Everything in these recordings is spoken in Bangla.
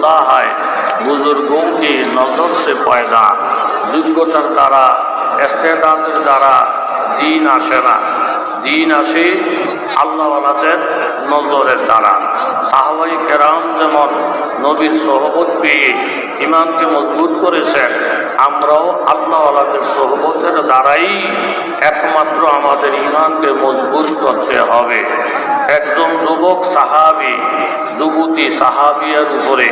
होता है बुजुर्गों की नजर से पैदा যোগ্যতার দ্বারা ইস্তেদাদের দ্বারা দিন আসে না দিন আসে আল্লাহওয়ালাদের নজরের দ্বারা সাহাবায়ে কেরাম যেমন নবীর সোহবত পেয়ে ইমানকে মজবুত করেছেন আমরাও আল্লাহওয়ালাদের সোহবতের দ্বারাই একমাত্র আমাদের ইমানকে মজবুত করতে হবে একজন যুবক সাহাবী যুবতী সাহাবিয়ার উপরে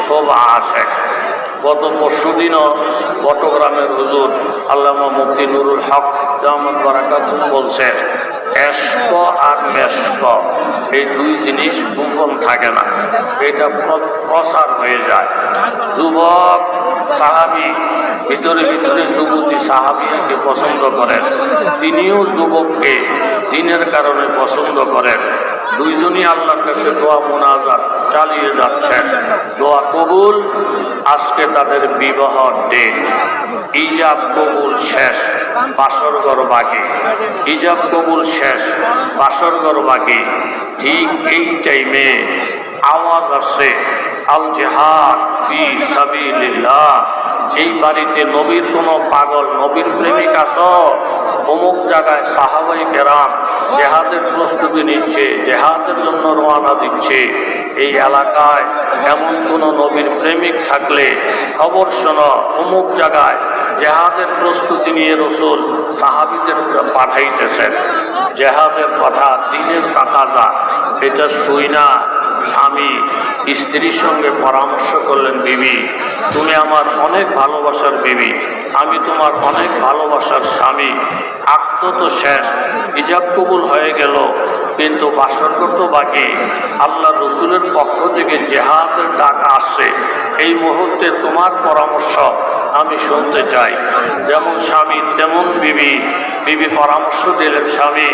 খুব আশা গত পরশুদিনও চট্টগ্রামের হুজুর আল্লামা মুফতি নুরুল হক জামাত বারাকাতুহ বলছেন এশক আর মেশক এই দুই জিনিস গোপন থাকে না এটা প্রসার হয়ে যায় যুবক সাহাবী ভিতরে ভিতরে যুবতী সাহাবিয়াকে পছন্দ করেন তিনিও যুবককে দিনের কারণে পছন্দ করেন দুইজনই আল্লাহর কাছে দোয়া মুনাজাত চালিয়ে যাচ্ছেন দোয়া কবুল আজকে তাদের বিবাহর দিন ইজাব কবুল শেষ বাসর ঘর বাকি ইজাব কবুল শেষ বাসর ঘর বাকি ঠিক এই টাইমে আওয়াজ আসছে আল জিহাদ ফি সাবিলিল্লাহ এই বাড়িতে নবীর কোন পাগল নবীর প্রেমিক আছো অমুক জায়গায় সাহাবায়ে কেরাম জেহাদের প্রস্তুতি নিচ্ছে জেহাদের জন্য রওনা দিচ্ছে এই এলাকায় এমন কোন নবীর প্রেমিক থাকলে খবর শোনো অমুক জায়গায় জেহাদের প্রস্তুতি নিয়ে রাসূল সাহাবীদের পাঠাইতেছেন জেহাদের কথা দিনের তাকাজা এটা শুই না স্বামী স্ত্রীর সঙ্গে পরামর্শ করলেন বিবি তুমি আমার অনেক ভালোবাসার বিবি আমি তোমার অনেক ভালোবাসার স্বামী আক্ত তো শেষ ইজাব কবুল হয়ে গেল কিন্তু বাসর তো বাকি আল্লাহ রসুলের পক্ষ থেকে জেহাদের ডাক আসছে এই মুহূর্তে তোমার পরামর্শ আমি শুনতে চাই যেমন স্বামী তেমন বিবি বিবি পরামর্শ দিলেন স্বামী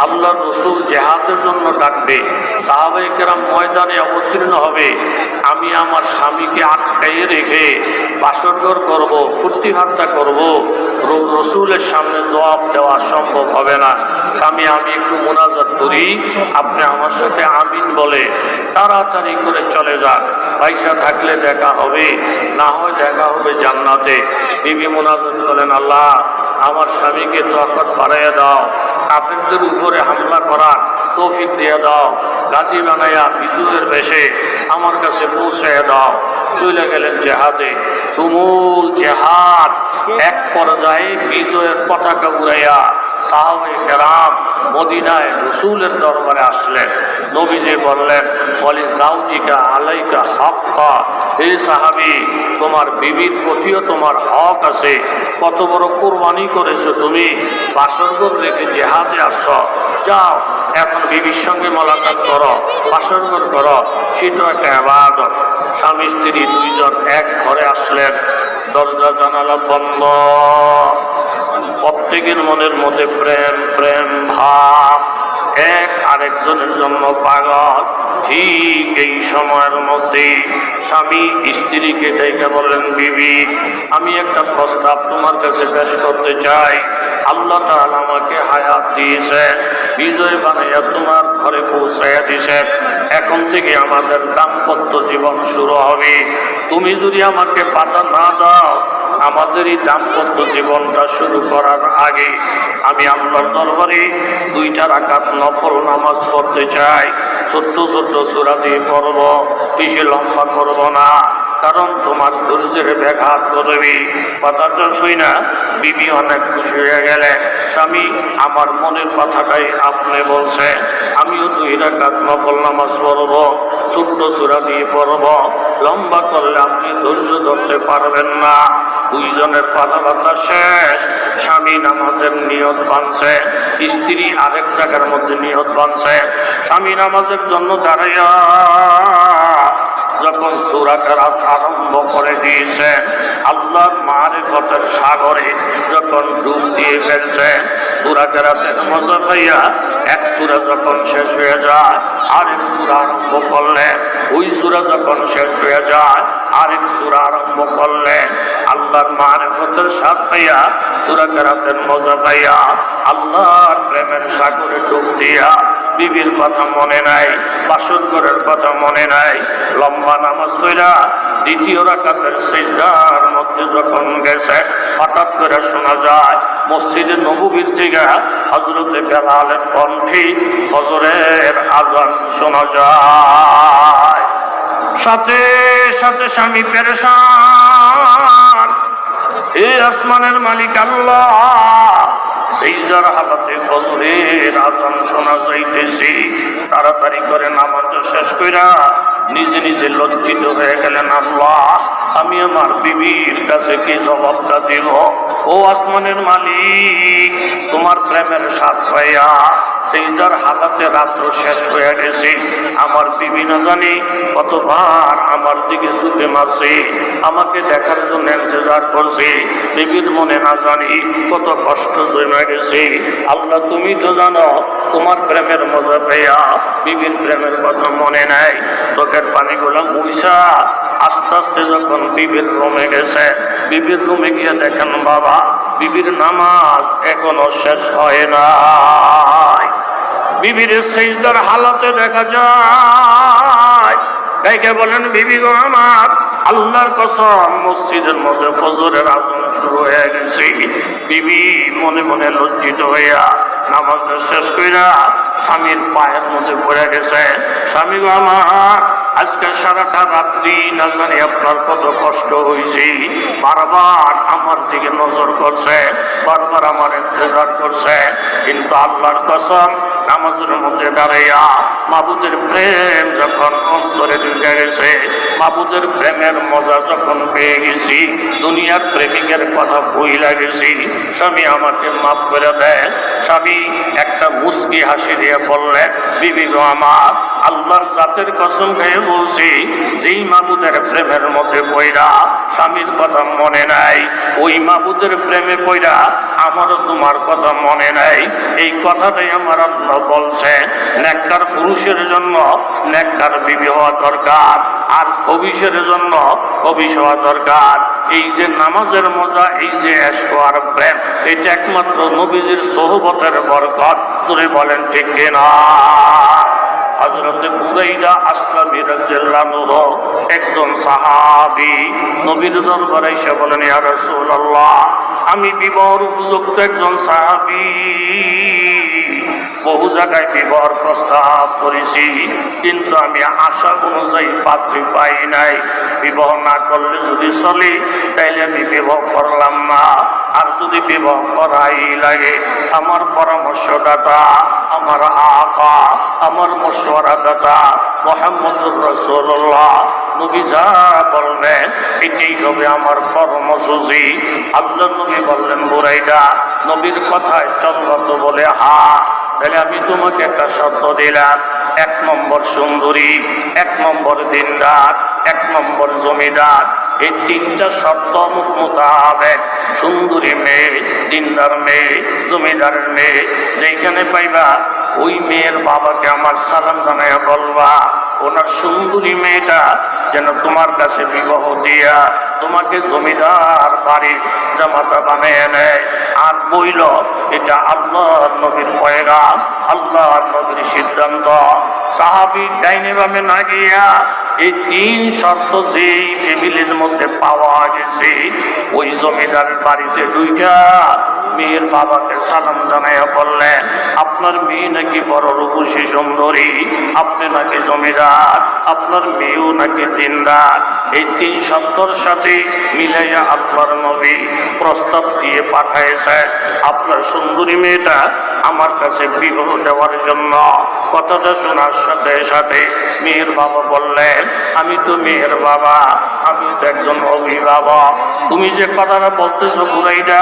আল্লাহ রসুল জেহাদের জন্য ডাকবে সাহাবায়ে কেরাম ময়দানে অবতীর্ণ হবে আমি আমার স্বামীকে আটকাইয়ে রেখে বাসরঘর করব ফুর্তি ফার্তা করব রসুলের সামনে জবাব দেওয়া সম্ভব হবে না স্বামী আমি একটু মোনাজাত করি আপনি আমার সাথে আমিন বলে তাড়াতাড়ি করে চলে যান পয়সা থাকলে দেখা হবে না হয় দেখা হবে জান্নাতে বিবি মোনাজাত করেন আল্লাহ আমার স্বামীকে তওয়াক্কুল বাড়াইয়া দাও কাফেরদের উপরে হামলা করার তৌফিক দিয়ে দাও গাজী বানাইয়া বিজয়ের বেশে আমার কাছে পৌঁছাইয়া দাও চলে গেলেন জেহাদে তুমুল জেহাদ এক পর্যায়ে বিজয়ের পতাকা উড়াইয়া সাহাবায়ে কেরাম মদিনায় রাসূলের দরবারে আসলেন নবীজি বললেন বলি জাওজিকা আলাইকা হক্কা হে সাহাবী তোমার বিবির প্রতিও তোমার হক আছে কত বড় কুরবানি করেছো তুমি বাসরঘর রেখে জিহাদে আসছো যাও এখন বিবির সঙ্গে মোলাকাত করো বাসরঘর করো সেটা একটা ইবাদত স্বামী স্ত্রী দুইজন এক ঘরে আসলেন দরজা জানালা বন্ধ প্রত্যেকের মনের মধ্যে প্রেম প্রেম ভাব এক আরেকজনের জন্য পাগল ঠিক এই সময়ের মধ্যে স্বামী স্ত্রীকে ডেকে বললেন বিবি আমি একটা প্রস্তাব তোমার কাছে পেশ করতে চাই আল্লাহ তাআলা আমাকে হায়াত দিয়েছেন বিজয় বানাইয়া তোমার ঘরে পৌঁছাইয়া দিয়েছেন এখন থেকে আমাদের দাম্পত্য জীবন শুরু হবে তুমি যদি আমাকে বাধা না দাও আমাদের এই দাম্পত্য জীবনটা শুরু করার আগে আমি আল্লাহর দরবারে 2 রাকাত নফল নামাজ পড়তে চাই ছোট্ট ছোট্ট সূরা দিয়ে পড়ব বেশি লম্বা করব না কারণ তোমার ধৈর্যের ব্যাঘাত করবে কথাটা শুই না বিবি অনেক খুশি হয়ে গেলেন স্বামী আমার মনের কথাটাই আপনি বলছেন আমিও 2 রাকাত নফল নামাজ পড়ব ছোট্ট সূরা দিয়ে পড়ব লম্বা করলে আপনি ধৈর্য ধরতে পারবেন না দুইজনের কথাবার্তা শেষ স্বামী নামাজের নিয়ত বাঁধছে স্ত্রী আরেক জায়গার মধ্যে নিয়ত বাঁধছে স্বামী নামাজের জন্য দাঁড়াইয়া যখন সূরা কেরাত আরম্ভ করে দিয়েছেন আল্লাহর মারিফতের সাগরে যখন ডুব দিয়ে ফেলছে সূরা কেরাতের মজা পাইয়া এক সূরা যখন শেষ হয়ে যায় আরেক সূরা আরম্ভ করলেন ওই সূরা যখন শেষ হয়ে যায় আরেক সূরা আরম্ভ করলেন আল্লাহর মারিফতের স্বাদ পাইয়া সূরা কেরাতের মজা পাইয়া আল্লাহর প্রেমের সাগরে ডুব দিয়া বিবির কথা মনে নাই, বাসর ঘরের কথা মনে নাই। লম্বা নামাজ পড়া দ্বিতীয় রাকাতের সিজদার মধ্যে যখন গেছে, হঠাৎ করে শোনা যায় মসজিদে নববীর থেকে হযরতে বেলালের কণ্ঠে ফজরের আযান শোনা যায়। সাথে সাথে স্বামী পেরেশান, হে আসমানের মালিক আল্লাহ, সিজদার হালাতে ফজরের আযান শোনা যাইতেছে। তাড়াতাড়ি করে নামাজ শেষ কইরা নিজে নিজে লজ্জিত হয়ে গেলেন, আল্লাহ আমি আমার বিবির কাছে কি জবাবটা দিব? ও আসমানের মালিক, তোমার প্রেমের স্বাদ পাইয়া সিজদার হালাতে রাত্র শেষ হয়ে গেছে। আমার বিবি না জানি কতবার আমার দিকে চোখে মারছে, আমাকে দেখার জন্য ইন্তজার করছে। বিবির মনে না জানি কত কষ্ট জমে গেছে। আল্লাহ তুমি তো জানো, তোমার প্রেমের মজা পেয়া বিবির প্রেমের কথা মনে নাই। চোখের পানিগুলো মুইসা আস্তে আস্তে যখন বিবির রুমে গেছে, বিবির রুমে গিয়ে দেখেন বাবা বিবির নামাজ এখনো শেষ হয় নাই। বিবির সিজদার হালাতে দেখা যায়। দেখে বলেন, বিবি গো আমার, আল্লাহর কসম মসজিদের মধ্যে ফজরের আযান শুরু হয়ে গেছে। বিবি মনে মনে লজ্জিত হইয়া নামাজ শেষ কইরা স্বামীর পায়ের মধ্যে পড়ে গেছে। স্বামী গো আমার, আজকে সারাটা রাত্রি না জানি আপনার কত কষ্ট হয়েছে। বারবার আমার দিকে নজর করছে, বারবার আমার ইন্তজার করছে, কিন্তু আল্লাহর কসম নামাজের মধ্যে দাঁড়াইয়া মাবুদের প্রেম যখন অন্তরে ঢুকে গেছে, মাবুদের প্রেমের মজা যখন পেয়ে গেছি, দুনিয়ার প্রেমিকের কথা ভুইলা গেছি। স্বামী আমাকে মাফ করে দেয়। স্বামী একটা মুস্কি হাসি দিয়ে বললেন, বিবি গো আমার, আল্লাহর জাতের কসম খেয়ে বলছি, যেই মাবুদের প্রেমের মধ্যে পইরা স্বামীর কথা মনে নাই, ওই মাবুদের প্রেমে পইরা আমারও তোমার কথা মনে নাই। এই কথাটাই আমার আল্লাহ বলছে, নেককার পুরুষের জন্য নেককার বিবি হওয়া দরকার, আর খবিশের জন্য খবিশ হওয়া দরকার। এই যে নামাজের মজা, এই যে ইশক আর প্রেম, এটা একমাত্র নবীজির সোহবতের বরকত। তুই বলেন ঠিক কিনা? হযরতে বুরাইদা আসলামী রাদিয়াল্লাহু একজন সাহাবী নবীর দরবারে এসে বলেন, ইয়া রাসূলুল্লাহ, আমি বিবাহের উপযুক্ত একজন সাহাবী, বহু জায়গায় বিবাহের প্রস্তাব করেছি, কিন্তু আমি আশা অনুযায়ী পাত্রী পাই নাই। বিবাহ না করলে যদি চলে তাইলে আমি বিবাহ করলাম না, আর যদি বিবাহ করাই লাগে আমার পরামর্শদাতা, আমার আকা, আমার মশওয়ারাদাতা মুহাম্মদুর রাসূলুল্লাহ নবী যা বলবেন এটাই হবে আমার কর্মসূচি। আল্লাহ নবী বললেন, বুরাইদা নবীর কথায় চলবা তো? বলে হা। তাহলে আমি তোমাকে একটা শর্ত দিলাম, 1 নম্বর সুন্দরী, 1 নম্বর দিনদার, 1 নম্বর জমিদার। এই 3টা শর্ত মোতাবেক সুন্দরী মেয়ে, দিনদার মেয়ে, জমিদারের মেয়ে যেখানে পাইবা, ওই মেয়ের বাবাকে আমার সালাম জানাইয়া বলবা, ওনার সুন্দরী মেয়েটা যেন তোমার কাছে বিবাহ দিয়া তোমাকে জমিদার বাড়ির জামাতা বানিয়ে নেয়। আর বইল, এটা আল্লাহর নবীর পয়গাম, আল্লাহর নবীর সিদ্ধান্ত। সাহাবী ডাইনে বামে না গিয়া এই 3 শর্ত যেই ফ্যামিলির মধ্যে পাওয়া গেছে, ওই জমিদারের বাড়িতে ঢুইকা মেয়ের বাবাকে সালাম জানাইয়া বললেন, আপনার মেয়ে নাকি বড় রূপসী সুন্দরী, আপনি নাকি জমিদার, আপনার মেয়েও নাকি দিনদার। এই 3 শর্তর সাথে মিলাইয়া আল্লাহর নবী প্রস্তাব দিয়ে পাঠাইছে, আপনার সুন্দরী মেয়েটা আমার কাছে বিবাহ দেওয়ার জন্য। কথাটা শোনার সাথে সাথে মেয়ের বাবা বললেন, আমি তো মেয়ের বাবা, আমি তো একজন অভিভাবক, তুমি যে কথাটা বলতেছো বুরাইদা,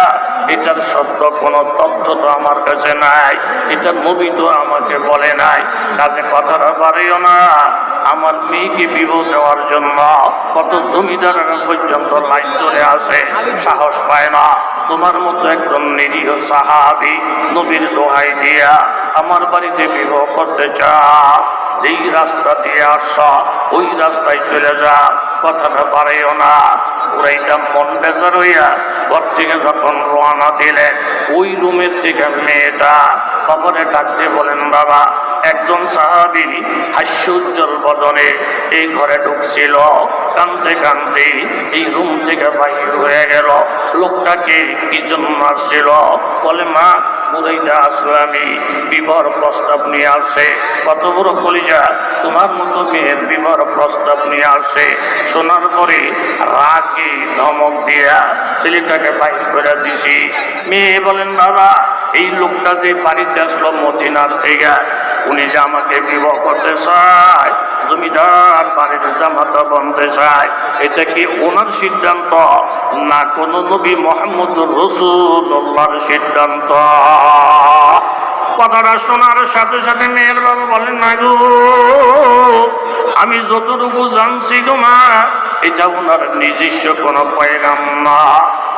এটার সত্য কোনো তথ্য তো আমার কাছে নাই, এটা নবী তো আমাকে বলে নাই। কাজে কথাটা বাড়িও না, আমার মেয়েকে বিবাহ দেওয়ার জন্য কত জমিদারের পর্যন্ত লাইন ধরে আসে, সাহস পায় না। তোমার মতো একজন নিরীহ সাহাবী নবীর দোহাই দিয়া আমার বাড়িতে বিবাহ করতে চাও, যেই রাস্তা দিয়ে আসছ ওই রাস্তায় চলে যা, কথাটা বাড়িও না। বুরাইদা মন বেজার হইয়া ঘর থেকে যখন রওনা দিলেন, ওই রুমের থেকে মেয়েটা বাবারে ডাক দিয়ে বলেন, বাবা একজন সাহাবী হাস্যোজ্জ্বল বদনে এই ঘরে ঢুকছিল, কাঁদতে কাঁদতে এই রুম থেকে বাহির হয়ে গেল। লোকটাকে কি জন্য আসছিল? বলে মা বুড়াইটা আসলামী বিবাহ প্রস্তাব নিয়ে আসে। কত বড় কলিজা, তোমার মতো মেয়ের বিবাহ প্রস্তাব নিয়ে আসে। শোনার পরে রাগে ধমক দিয়া ছেলেটাকে বাইর করে দিছি। মেয়ে বলেন বাবা এই লোকটা যে বাড়িতে আসলো মদিনার থেকে, উনি যে আমাকে বিবাহ করতে চায়, জমিদার বাড়ির জামাতা বনতে চায়, এটা কি ওনার সিদ্ধান্ত না কোন নবী মুহাম্মদুর রাসূলুল্লাহর সিদ্ধান্ত? কথাটা শোনার সাথে সাথে মেয়ের বাবা বলেন না গো, আমি যতটুকু জানছি তোমার এটা ওনার নিজস্ব কোনো পয়গাম না।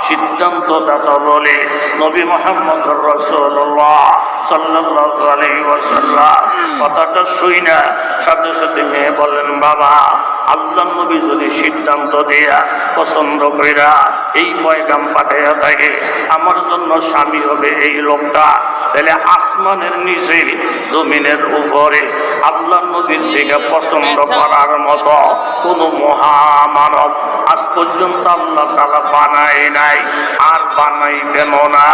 সিদ্ধান্তদাতা বলে নবী মুহাম্মদ রাসূলুল্লাহ সাল্লাল্লাহু আলাইহি ওয়াসাল্লাম। কথাটা শুই না সাথে সাথে মেয়ে বলেন বাবা আল্লাহর নবী যদি সিদ্ধান্ত দেয়া পছন্দ কইরা এই পয়গাম পাঠাইয়া থাকে আমার জন্য স্বামী হবে এই লোকটা, তাহলে আসমানের নিচে জমিনের উপরে আল্লাহর নবীর থেকে পছন্দ করার মতো কোন মহামানব আজ পর্যন্ত আল্লাহ তাআলা বানায় নাই, আর বানাইবেন না।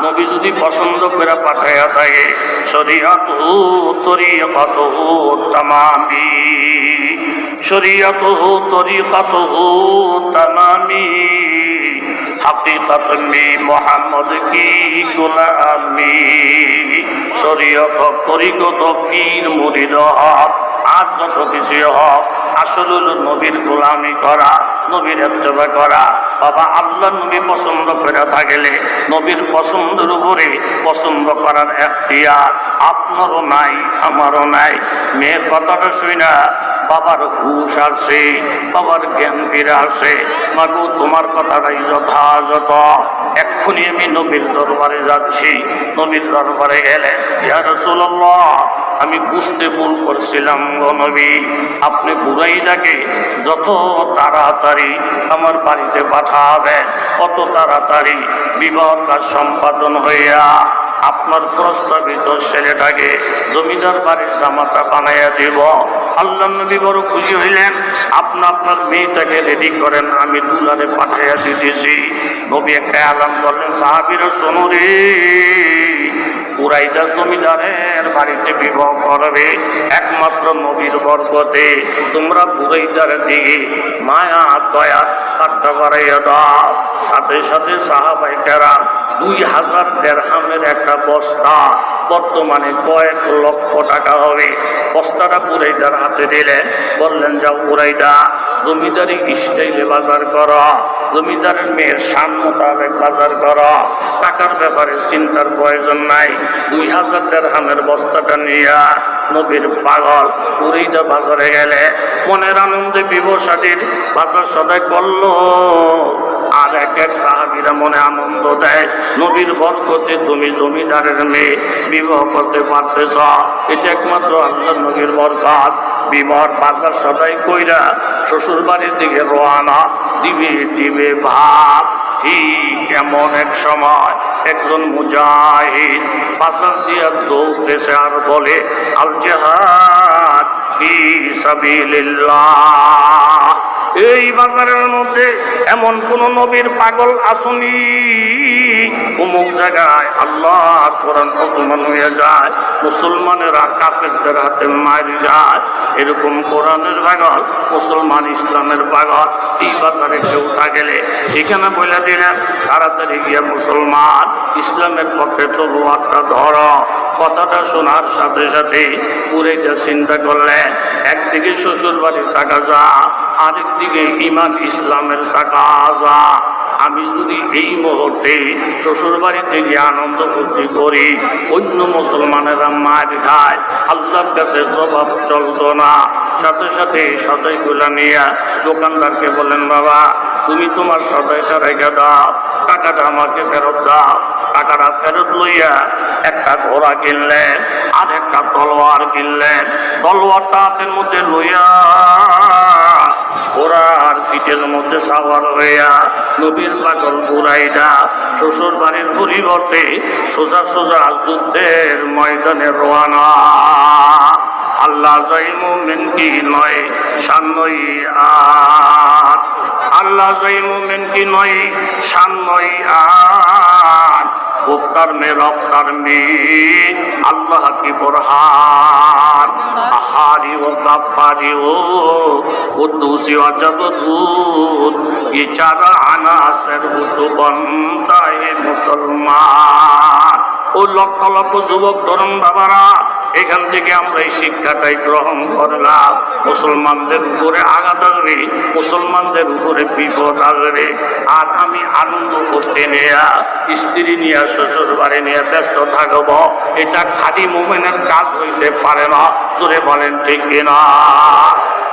নবী যদি পছন্দ করে পাঠাইয়া থাকে শরীয়তুহু তরিকাতুহু তামামি, শরীয়তুহু তরিকাতুহু তামামি, হাকিকাতুন বি মুহাম্মদ কি গোলামি। শরীয়ত তরিকত পীর মুরিদ হক আর যত কিছু হক আসল হলো নবীর গোলামি করা, নবীর ইত্তেবা করা। বাবা আল্লাহ নবী পছন্দ করে থাকলে নবীর পছন্দের উপরে পছন্দ করার এখতিয়ার আপনারও নাই আমারও নাই। মেয়ের কথাটা শুই না বাবার হুশ আসে, বাবার জ্ঞান ফিরে আসে। মাগো তোমার কথাটাই যথাযথ, এক্ষুনি আমি নবীর দরবারে যাচ্ছি। নবীর দরবারে গেলে ইয়া রাসূলুল্লাহ আমি বুঝতে ভুল করছিলাম গো নবী, আপনি বুড়াইটাকে যত তাড়াতাড়ি আমার বাড়িতে পাঠাবেন অত তাড়াতাড়ি বিবাহ কাজ সম্পাদন হইয়া আপনার প্রস্তাবিত ছেলেটাকে জমিদার বাড়ির জামাতা বানাইয়া দিব। আল্লাহ নবী বড় খুশি হইলেন, আপনার মেয়েটাকে রেডি করেন, আমি দুলারে পাঠাইয়া দিতেছি। নবী একটা আলাম করলেন, সাহাবীরা শোনো রে, কুরাইশা জমিদারের বাড়িতে বিবাহ করবে একমাত্র নবীর বরকতে। তোমরা কুরাইশার দিকে মায়া দয়া হাতটা বাড়াইয়া দাও। সাথে সাথে সাহাবায়ে কেরাম 2000 দিরহামের একটা বস্তা, বর্তমানে কয়েক লক্ষ টাকা হবে, বস্তাটা কুরাইশার হাতে দিলেন। বললেন যাও কুরাইশা জমিদারি স্টাইলে বাজার করো, জমিদারের মেয়ের শান মোতাবেক বাজার করো, টাকার ব্যাপারে চিন্তার প্রয়োজন নাই। 2000 দিরহামের বস্তাটা নিয়ে নবীর পাগল কুরাইশা বাজারে গেলে মনের আনন্দে বিবসাদীর বাজার সদাই করলো। আর এক এক সাহাবীরা মনে আনন্দ দেয়, নবীর বরকতে তুমি জমিদারের মেয়ে বিবাহ করতে পারতেছ, এটা একমাত্র আল্লাহ নবীর বরকত। বিবাহর বাজার সদাই কইরা শ্বশুর বাড়ির দিকে রওনা দিবে দিবে ভাব। ঠিক এমন এক সময় একজন মুজাহিদ বাজার দিয়া দৌড়তেছে আর বলে আল জিহাদ ফি সাবিলিল্লাহ। এই বাজারের মধ্যে এমন কোন নবীর পাগল আসুনি, অমুক জায়গায় আল্লাহর কোরআন অপমান হয়ে যায়, মুসলমানেরা কাফেরদের হাতে মার যায়, এরকম কোরআনের পাগল মুসলমান ইসলামের পাগল এই বাজারে কেউ থাকলে এখানে বলে দিলেন তাড়াতাড়ি গিয়ে মুসলমান ইসলামের পক্ষে তলোয়ারটা ধরো। কথাটা শোনার সাথে সাথে পুরাইটা চিন্তা করলেন, একদিকে শ্বশুর বাড়ির টাকা যা, আরেকদিকে ইমান ইসলামের টাকা যা। আমি যদি এই মুহূর্তে শ্বশুর বাড়িতে গিয়ে আনন্দ ফুর্তি করি, অন্য মুসলমানেরা মার খায়, আল্লাহর কাছে জবাব চলতো না। সাথে সাথে সদাইগুলা নিয়ে দোকানদারকে বলেন বাবা তুমি তোমার সদাইটা রেখে দাও, টাকাটা আমাকে ফেরত দাও। টাকাটা ফেরত লইয়া একটা ঘোড়া কিনলেন আর একটা তলোয়ার কিনলেন। তলোয়ারটা হাতের মধ্যে লইয়া ঘোড়ার পিঠের মধ্যে সাওয়ার হইয়া নবীর পাগল বুড়াইটা শ্বশুর বাড়ির পরিবর্তে সোজা সোজা যুদ্ধের ময়দানে রওনা। আল্লাহ জয় মুমিন কি নয় শানই আট, আল্লাহ জয় মুমিন কি নয় শানই আট, উফতার মে রফতার মে আল্লাহ কি বুরহান, আহারি ও গাফারি ও কুদ্দুসি ও জবরুত, ये चार আনাসের তো বন্ধা হে মুসলমান। ও লক্ষ লক্ষ যুবক তরুণ বাবারা, এখান থেকে আমরা এই শিক্ষাটাই গ্রহণ করলাম। মুসলমানদের উপরে আঘাত আসবে, মুসলমানদের উপরে বিপদ আসবে, আর আমি আনন্দ করতে নেয়া, স্ত্রী নিয়ে শ্বশুর বাড়ি নিয়ে ব্যস্ত থাকবো, এটা খাঁটি মুমিনের কাজ হইতে পারে না। জোরে বলেন ঠিক কিনা?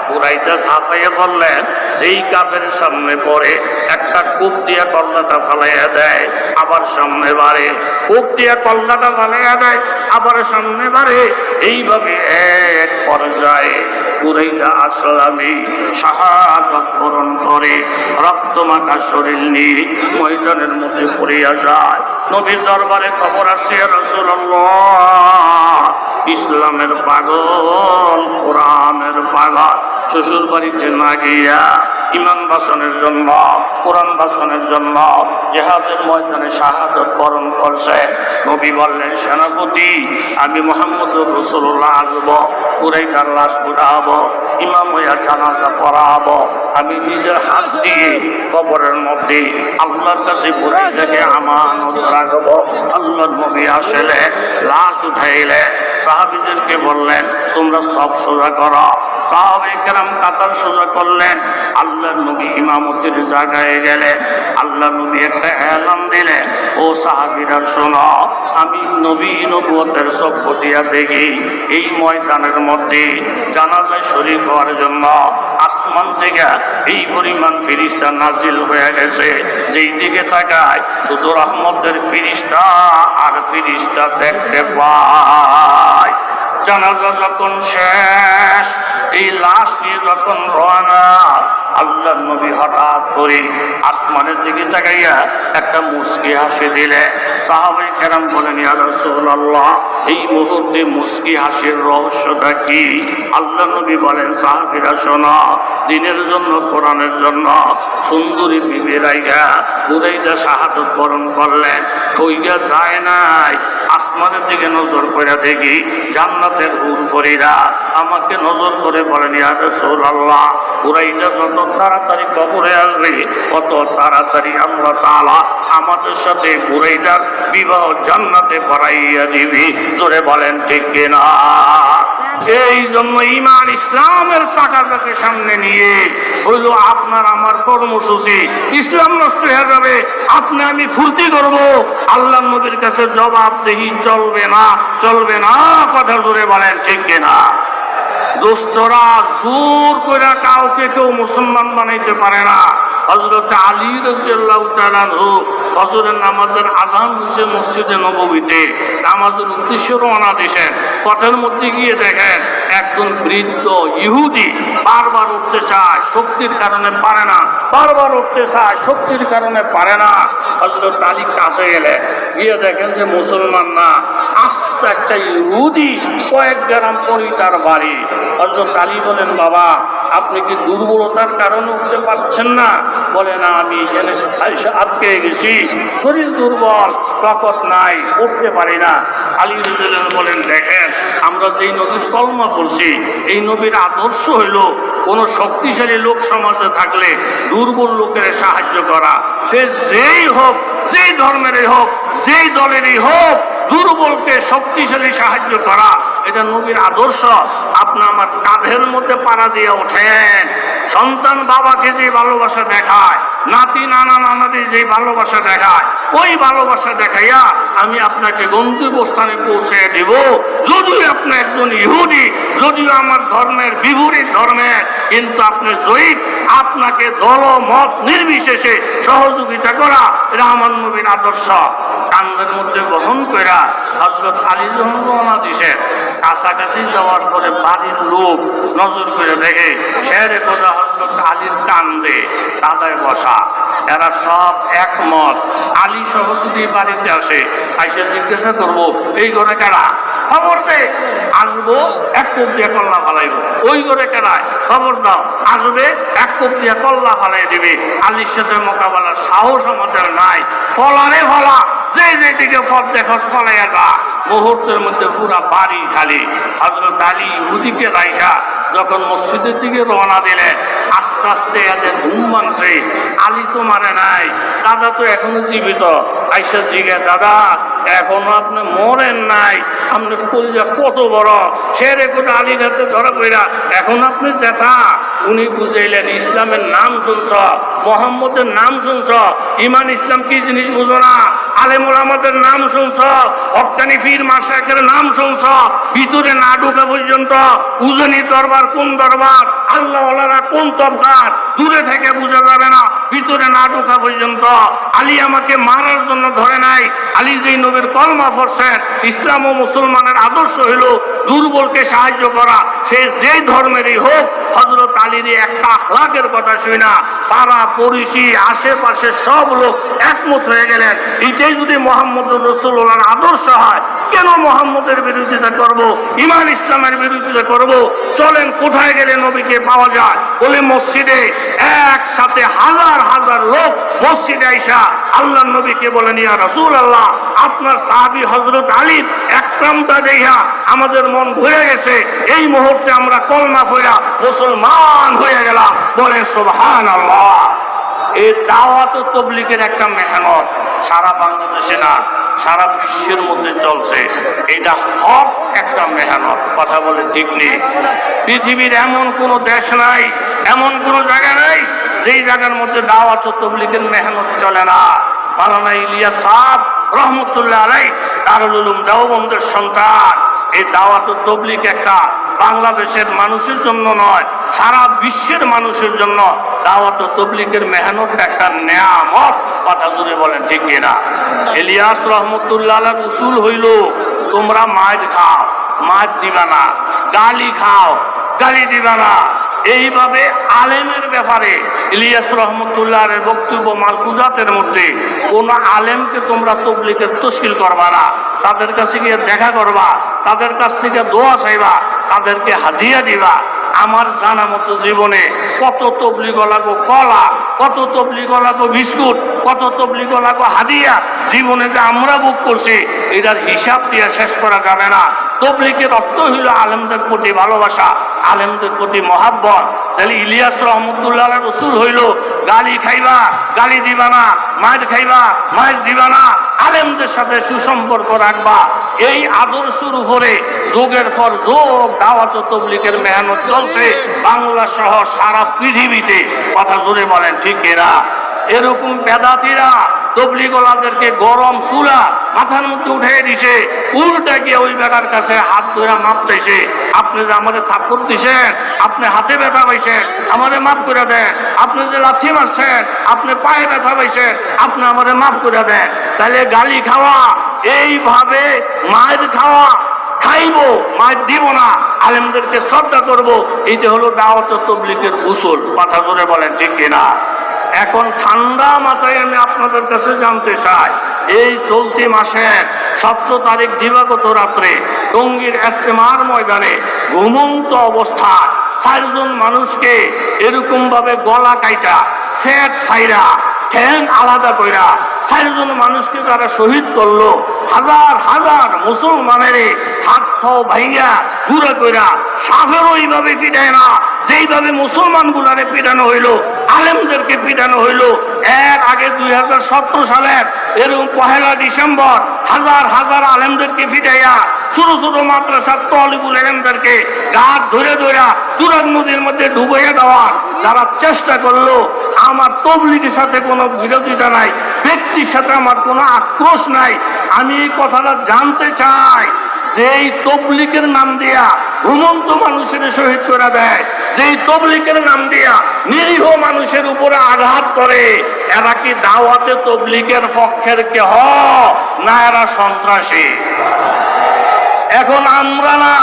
বুড়াইটা ছাপাইয়া বললেন, যেই কাপের সামনে পড়ে একটা কূপ দিয়ে কল্লাটা ফালাইয়া দেয়, আবার সামনে বাড়ে, কূপ দিয়ে কল্লাটা ফালাইয়া দেয়, আবার সামনে বাড়ে, এইভাবে এক পর্যায়ে বুড়াইটা আসলামী শাহাদাত বরণ করে রক্ত মাখা শরীর নিয়ে ময়দানের মধ্যে পড়িয়া যায়। নবীর দরবারে খবর আসছে, রাসূলুল্লাহ ইসলামের পাগল, কোরআনের পাগল শ্বশুর বাড়িতে না গিয়া ইমান বাসনের জন্য, কোরআন বাসনের জন্য জিহাদের ময়দানে শাহাদাত বরণ করছে। নবী বললেন, সেনাপতি আমি মুহাম্মদুর রাসূলুল্লাহ আসবো, কুরাইশার লাশ উঠাবো, ইমাম হইয়া জানাজা পড়াবো, আমি নিজের হাত দিয়ে কবরের মধ্যে আল্লাহর কাছে কুরাইশাকে আমানত রাখবো। আল্লাহর নবী আসলে লাশ উঠাইলে সাহাবীদেরকে বললেন, তোমরা সব সোজা করো। সাহাবায়ে কেরাম কাতার সোজা করলেন। আল্লাহর নবী ইমামতির জায়গায় গেলেন। আল্লাহর নবী একটা এলান দিলেন, ও সাহাবীরা শোনো, আমি নবী নবুয়তের চক্ষু দিয়া দেখি এই ময়দানের মধ্যে জানাজায় শরীক হওয়ার জন্য আসমান থেকে এই পরিমাণ ফেরেশতা নাজিল হয়ে গেছে, যেই দিকে তাকায় শুধু রহমতের ফেরেশতা আর ফেরেশতা দেখতে পায়। জানাজা যখন শেষ, এই লাশ নিয়ে যখন রওনা, আল্লাহর নবী হঠাৎ করে আসমানের দিকে তাকাইয়া একটা মুস্কি হাসি দিলে। সাহাবায়ে কেরাম বলেন, ইয়া রাসূলুল্লাহ এই মুহূর্তে মুস্কি হাসির রহস্যটা কি? আল্লাহর নবী বলেন, সাহাবীরা শোনো, দিনের জন্য কোরআনের জন্য সুন্দরী বিবি রাইগা বুড়াইটা শাহাদাত বরণ করলেন, কইয়া যায় নাই, আসমানের দিকে নজর করে দেখি জান্নাতের হুরপরীরা আমাকে নজর করে বলেন, ইয়া রাসূলুল্লাহ বুড়াইটা যত তাড়াতাড়ি কবরে আসবে কত তাড়াতাড়ি আল্লাহ তাআলা আমাদের সাথে বুড়াইটার বিবাহ জান্নাতে পড়াইয়া দিবি। জোরে বলেন ঠিক কিনা? এই জন্য ঈমান ইসলামের টাকাটাকে সামনে নিয়ে হইল আপনার আমার কর্মসূচি, ইসলাম নষ্ট হয়ে যাবে, আপনি আমি ফুর্তি করব, আল্লাহ নবীর কাছে জবাবদিহি চলবে না, চলবে না। কথা জোরে বলেন ঠিক কিনা? দোস্তরা জোর করে কাউকে কেউ মুসলমান বানাইতে পারে না। হযরত আলী রাদিয়াল্লাহু তাআলা আনহু ফজরের নামাজের আযান দিয়েছে মসজিদে নববীতে, নামাজের উদ্দেশ্যে রওনা দিয়েছেন। পথের মধ্যে গিয়ে দেখেন একজন বৃদ্ধ ইহুদি বারবার উঠতে চায়, শক্তির কারণে পারে না, বারবার উঠতে চায়, শক্তির কারণে পারে না। হযরত আলী কাছে গেলেন, গিয়ে দেখেন যে মুসলমান না, আস্ত একটা ইহুদি, কয়েক গ্রাম পরই তার বাড়ি। হযরত আলী বলেন, বাবা আপনি কি দুর্বলতার কারণে উঠতে পারছেন না? বলে না, আমি এখানে আটকে গেছি, শরীর দুর্বল, তাকত নাই, উঠতে পারি না। আলী রাদিয়াল্লাহু বলেন, দেখেন আমরা যেই নবীর কলমা পড়ছি, এই নবীর আদর্শ হইল কোন শক্তিশালী লোক সমাজে থাকলে দুর্বল লোকের সাহায্য করা, সে যেই হোক, যেই ধর্মেরই হোক, যেই দলেরই হোক, দুর্বলকে শক্তিশালী সাহায্য করা, এটা নবীর আদর্শ। আপনি আমার কাঁধের মধ্যে পাড়া দিয়ে ওঠেন। সন্তান বাবাকে যে ভালোবাসা দেখায়, নাতি নানা নানাদি যে ভালোবাসা দেখায়, ওই ভালোবাসা দেখাইয়া আমি আপনাকে গন্তব্যস্থানে পৌঁছে দেব। যদিও আপনি একজন ইহুদি, যদিও আমার ধর্মের বিপরীত ধর্মের, কিন্তু আপনি জয়ীফ, আপনাকে দল মত নির্বিশেষে সহযোগিতা করা, এটা আমার নবীর আদর্শ। কান্দের মধ্যে বহন কইরা হযরত আলী যখন রওনা দিছেন, কাছাকাছি যাওয়ার পরে বাড়ির লোক নজর করে দেখে শেরে খোদা হযরত আলীর কান্দে কাদায় বসা। এরা সব একমত। আলী সহ যদি বাড়িতে আসে, আইসে জিজ্ঞাসা করবো এই ঘরে কারা, খবর দে, আসবো এক কোপ দিয়ে কল্লা ফালাইব। ওই ঘরে কারায়, খবর দাও, আসবে এক কোপ দিয়ে কল্লা ফালাই দিবে। আলীর সাথে মোকাবেলার সাহস আমাদের নাই। ফলারে ফলা, যে যেদিকে পথ দেখো ফলাইয়া যা। মুহূর্তের মধ্যে পুরা বাড়ি খালি। হযরত আলী ইহুদিকে রাইখা যখন মসজিদের দিকে রওনা দিলেন, আস্তে আস্তে এদের ঘুম ভাঙছে। আলী তো মারে নাই, দাদা তো এখনো জীবিত। আইসা জিজ্ঞাসা, দাদা এখনো আপনি মরেন নাই, আপনার কলিজা কত বড়। সে রেখে আলীর হাতে ধরা পড়া, এখন আপনি জ্যাঠা। উনি বুঝাইলেন, ইসলামের নাম শুনছ, মোহাম্মদের নাম শুনছ, ইমান ইসলাম কি জিনিস বুঝো না। আলেম ওলামাদের নাম শুনছ, হক্কানি পীর মাশায়েখের নাম শুনছ, ভিতরে না ঢোকা পর্যন্ত উজনি দরবার কোন দরবার, আল্লাহ ওয়ালারা কোন তবকার, দূরে থেকে বোঝা যাবে না, ভিতরে না ঢোকা পর্যন্ত। আলী আমাকে মারার জন্য ধরে নাই। আলী যেই নবীর কলমা পড়ছেন, ইসলাম ও মুসলমানের আদর্শ হইল দুর্বলকে সাহায্য করা, সে যেই ধর্মেরই হোক। হযরত আলীর একটা আখলাকের কথা শুই না, পাড়া পড়িশি আশেপাশে সব লোক একমত হয়ে গেলেন, এটাই যদি মোহাম্মদ রাসূলুল্লাহর আদর্শ হয়, কেন মোহাম্মদের বিরোধিতা করব, ইমান ইসলামের বিরোধিতা করব? চলেন কোথায় গেলে নবীকে পাওয়া যায়। বলে মসজিদে একসাথে হাজার হাজার লোক মসজিদে আইসা আল্লাহ নবীকে বলেন, ইয়া রাসূলুল্লাহ, আপনার সাহাবী হযরত আলীর একরামটা দেইয়া আমাদের মন ভরে গেছে। এই মুহূর্তে আমরা কলমা পড়া মুসলমান হয়ে গেলাম। বলে সুবহানাল্লাহ। এই দাওয়াত ও তাবলীগের একটা মেহনত সারা বাংলাদেশে না, সারা বিশ্বের মধ্যে চলছে। এটা হক একটা মেহনত, কথা বলে ঠিক নেই। পৃথিবীর এমন কোন দেশ নাই, এমন কোন জায়গা নাই যেই জায়গার মধ্যে দাওয়াত ও তাবলীগের মেহনত চলে না। মাওলানা ইলিয়াস সাহেব রহমতুল্লাহ আলাইহি দারুল উলুম দেওবন্দের সন্তান। এই দাওয়াত ও তাবলীগ একটা বাংলাদেশের মানুষের জন্য নয়, সারা বিশ্বের মানুষের জন্য দাওয়াত ও তাবলীগের মেহনত একটা নেয়ামত। কথা জুড়ে বলেন ঠিক কিনা? ইলিয়াস রহমতুল্লাহ আলাইহির উসুল হইল, তোমরা মাছ খাও, মাছ দিবা না, গালি খাও, গালি দিবা না। এইভাবে আলেমের ব্যাপারে ইলিয়াস রহমতুল্লাহর বক্তব্য মালকুজাতের মধ্যে কোন আলেমকে তোমরা তাবলীগের তশকিল করবা না, তাদের কাছে গিয়ে দেখা করবা, তাদের কাছ থেকে দোয়া চাইবা, তাদেরকে হাদিয়া দিবা। আমার জানা মতো জীবনে কত তাবলীগ লাগো কলা, কত তাবলীগ লাগো বিস্কুট, কত তাবলীগ লাগো হাদিয়া জীবনে যে আমরা ভোগ করছি, এটার হিসাব দিয়ে শেষ করা যাবে না। তাবলীগের অর্থ হইল আলেমদের প্রতি ভালোবাসা, আলেমদের প্রতি মহাব্বত। তাহলে ইলিয়াস রহমতুল্লাহ রসুল হইল, গালি খাইবা, গালি দিবা না, মাছ খাইবা, মাছ দিবা না, আলেমদের সাথে সুসম্পর্ক রাখবা। এই আদর্শের উপরে যুগের পর যুগ দাওয়াত ও তাবলীগের মেহনত চলছে বাংলা সহ সারা পৃথিবীতে। কথা জোরে বলেন ঠিক কিনা? এরকম বেদাতিরা তবলিগওয়ালাদেরকে গরম চুলা মাথার মধ্যে উঠে দিছে, উল্টা গিয়ে ওই বেটার কাছে হাত ধরে মাপ চাইছে। আপনি যে আমাদের থাপ্পড় দিছেন, আপনি হাতে ব্যথা পাইছেন, আমাদের মাফ করে দেন। আপনি যে লাথি মারছেন, আপনি পায়ে ব্যথা পাইছেন, আপনি আমাদের মাফ করে দেন। তাহলে গালি খাওয়া, এইভাবে মায়ের খাওয়া, খাইবো মায়ের দিব না, আলেমদেরকে শ্রদ্ধা করবো, এইটা হলো দাওয়াত ও তাবলীগের উসুল। কথা জোরে বলেন ঠিক কিনা? এখন ঠান্ডা মাথায় আমি আপনাদের কাছে জানতে চাই, এই চলতি মাসের 17 তারিখ দিবাগত রাত্রে টঙ্গীর ইজতেমার ময়দানে ঘুমন্ত অবস্থায় 4 জন মানুষকে এরকম ভাবে গলা কাইটা, ফেট ফাইরা, ঠ্যাং আলাদা কইরা 4 জন মানুষকে তারা শহীদ করলো। হাজার হাজার মুসলমানের হাত পাও ভাইয়া ঘুরে কইরা, সাফেরও এইভাবে পিটায় না যেইভাবে মুসলমান গুলারে পিটানো হইল, আলেমদেরকে পিটানো হইল। এর আগে 2017 সালের এরকম 1 ডিসেম্বর হাজার হাজার আলেমদেরকে পিটাইয়া ছোট ছোট মাদ্রাসার তলিবুল ইলমদেরকে গাছ ধরে ধরে তুরাগ নদীর মধ্যে ডুবাইয়া দেওয়ার যারা চেষ্টা করলো। আমার তাবলীগের সাথে কোনো বিরোধিতা নাই, ব্যক্তির সাথে আমার কোনো আক্রোশ নাই। আমি এই কথাটা জানতে চাই, যেই তাবলীগের নাম দিয়া ঘুমন্ত মানুষের শহীদ করে দেয়, যেই তাবলীগের নাম দিয়া নিরীহ মানুষের উপরে আঘাত করে, এরা কি দাওয়াতে তাবলীগের পক্ষের কেহ না এরা সন্ত্রাসী? এখন আমরা না,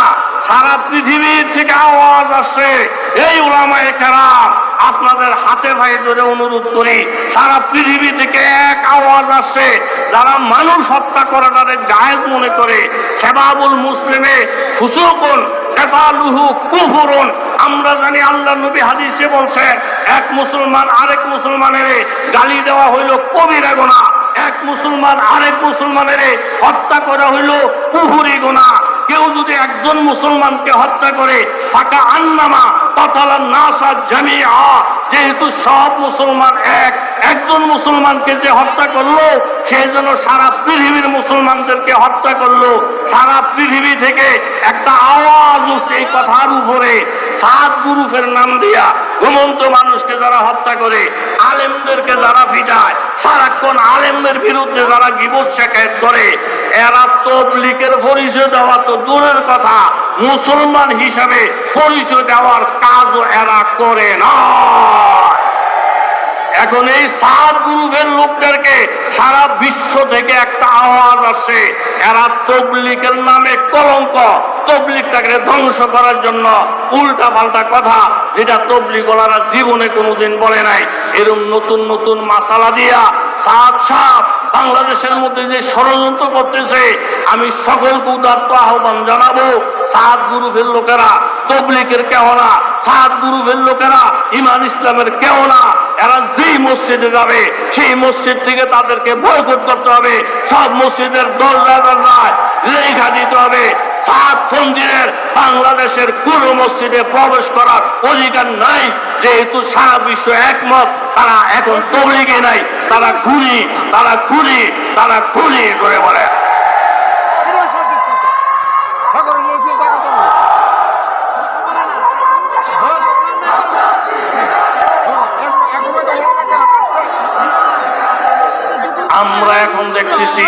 সারা পৃথিবীর থেকে আওয়াজ আসছে, এই উলামায়ে কেরাম আপনাদের হাতে ভাই ধরে অনুরোধ করি, সারা পৃথিবী থেকে এক আওয়াজ আসছে, যারা মানুষ হত্যা করে তাদের জায়েজ মনে করে, সেবাবুল মুসলিমে ফুসুকুন কাতালুহু কুফরুন। আমরা জানি আল্লাহ নবী হাদিসে বলছেন, এক মুসলমান আরেক মুসলমানের গালি দেওয়া হইল কবিরা গুনাহ, এক মুসলমান আরেক মুসলমানের হত্যা করা হইল কুফরি গুনাহ। কেউ যদি একজন মুসলমানকে হত্যা করে ফাঁকা আন্নামা কতালান নাসা জামিআ, যেহেতু সব মুসলমান এক, একজন মুসলমানকে যে হত্যা করলো সেই জন্য সারা পৃথিবীর মুসলমানদেরকে হত্যা করলো। সারা পৃথিবী থেকে একটা আওয়াজ উঠছে এই কথার উপরে, 7 গ্রুপের নাম দিয়া ঘুমন্ত মানুষকে যারা হত্যা করে, আলেমদেরকে যারা পিটায়, সারাক্ষণ আলেমদের বিরুদ্ধে যারা গীবত শিকায়ত করে, এরা তাবলীগের পরিচয় দেওয়া তো দূরের কথা, মুসলমান হিসাবে পরিচয় দেওয়ার কাজও এরা করে না। এখন এই 7 গ্রুপের লোকদেরকে সারা বিশ্ব থেকে একটা আওয়াজ আসছে, এরা তাবলীগের নামে কলঙ্ক, তাবলীগটাকে ধ্বংস করার জন্য উল্টা পাল্টা কথা যেটা তাবলীগওয়ালারা জীবনে কোনোদিন বলে নাই, এরকম নতুন নতুন মাসালা দিয়া সাপ বাংলাদেশের মধ্যে যে ষড়যন্ত্র করতেছে, আমি সকলকে উদাত্ত আহ্বান জানাবো, 7 গ্রুপের লোকেরা তাবলীগের কেউ না, 7 গ্রুপের লোকেরা ঈমান ইসলামের কেউ না। এরা যেই মসজিদে যাবে সেই মসজিদ থেকে তাদেরকে বয়কট করতে হবে, সব মসজিদের দরজায় লেখা দিতে হবে 7 মন্দিরের বাংলাদেশের কোন মসজিদে প্রবেশ করার অধিকার নাই। যেহেতু সারা বিশ্ব একমত, তারা এখন তাবলীগে নাই, তারা খুনি করে বলে। আমরা এখন দেখতেছি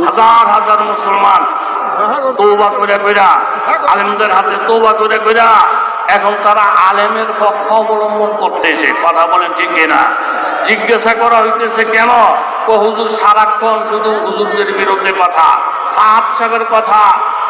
হাজার হাজার মুসলমান তওবা করে আলেমদের হাতে তওবা করে এখন তারা আলেমের পক্ষ অবলম্বন করতেছে। কথা বলেন ঠিক কিনা? জিজ্ঞাসা করা হইতেছে কেন? হুজুর সারাক্ষণ শুধু হুজুরদের বিরুদ্ধে কথা, সাহাবের কথা